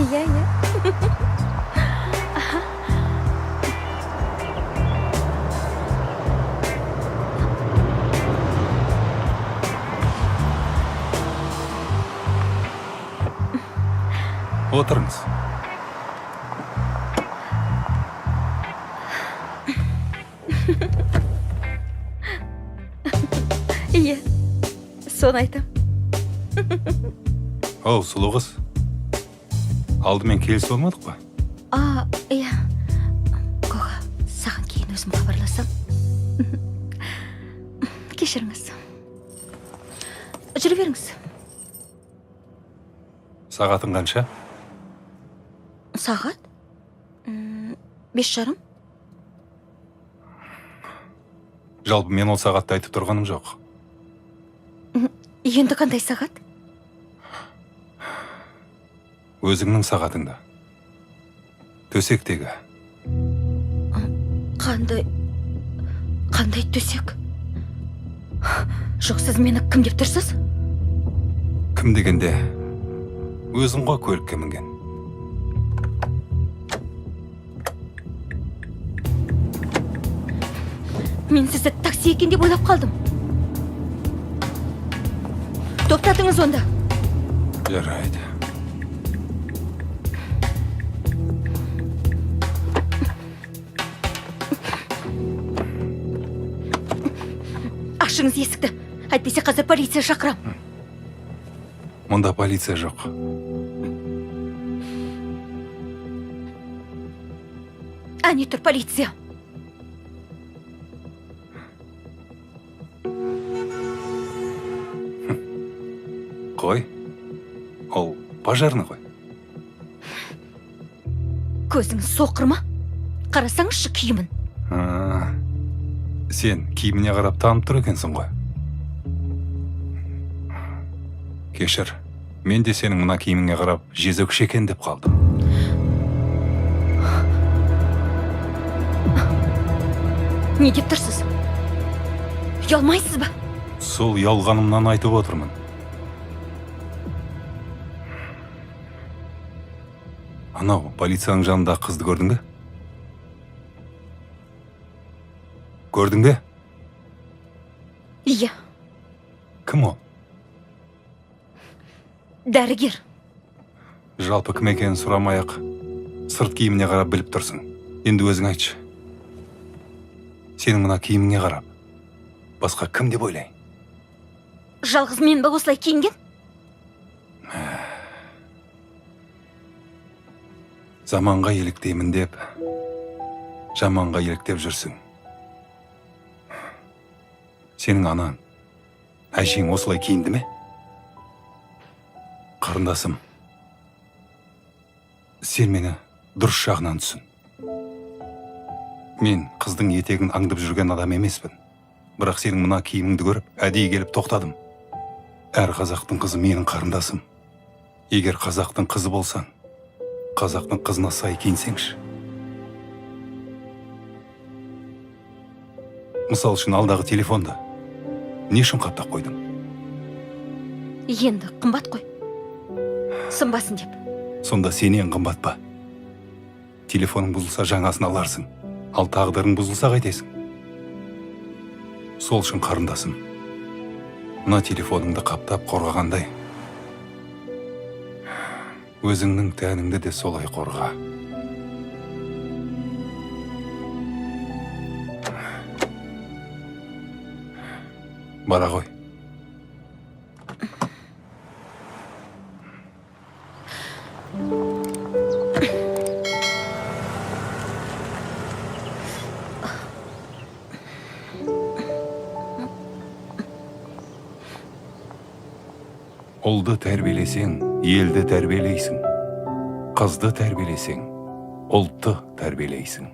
Иә. Отырыңыз. Иә. Соны айтам. Оу, сұлу қыз. Алдымен келісіп болмадық па? Иә. Коға, саған кейін өзім хабарласам. Кешіріңіз. Жүрі беріңіз. Сағатың қанша? Сағат? 5:30. Жалпы мен ол сағатты айтып тұрғаным жоқ. Енді қандай сағат? Өзіңнің сағатыңда. Төсектегі. Қандай төсек? Жоқ, сіз мені кім деп тұрсыз? Кім дегенде? Өзің ғой көлікке мінген. Мен сізді такси екен деп ойлап қалдым. Тоқтатыңыз онда. Жарайды. Ашыңыз есікті. Әйтпесе қазір полиция шақырам. Мұнда полиция жоқ. Әне тұр полиция. Қой, ол пожарный ғой. Көзіңіз соқыр ма? Қарасаңызшы киімін. Сен киіміне қарап танып тұр екенсің ғой. Кешір, мен де сенің мына киіміңе қарап жезөкш екен деп қалдым. Не деп тұрсыз? Ұялмайсыз ба? Сол ұялғанымнан айтып отырмын. Анау полицияның жанында қызды көрдің бе? Көрдің бе? Иә. Кім ол? Дәрігер. Жалпы кім екенін сұрамай-ақ сырт киіміне қарап біліп тұрсың. Енді өзің айтшы. Сенің мына киіміңе қарап басқа кім деп ойлайын? Жалғыз мен бе осылай киінген? Заманға еліктеймін деп, жаманға еліктеп жүрсің. Сенің анаң, әжең осылай киінді ме? Қарындасым, сен мені дұрыс жағынан түсін. Мен қыздың етегін аңдып жүрген адам емеспін. Бірақ сенің мына киіміңді көріп, әдейі келіп тоқтадым. Әр қазақтың қызы менің қарындасым. Егер қазақтың қызы болсаң, қазақтың қызына сай киінсеңші. Мысал үшін алдағы телефонды не үшін қаптап қойдың? Енді қымбат қой. Сынбасын деп. Сонда сенен қымбат па? Телефоның бұзылса жаңасын аларсың. Ал тағдырың бұзылса қайтесің? Сол үшін қарындасым, мына телефоныңды қаптап қорғағандай, өзіңнің тәніңді де солай қорға. Бара ғой. Ұлды тәрбиелесең, елді тәрбиелейсің. Қызды тәрбиелесең, ұлтты тәрбиелейсің.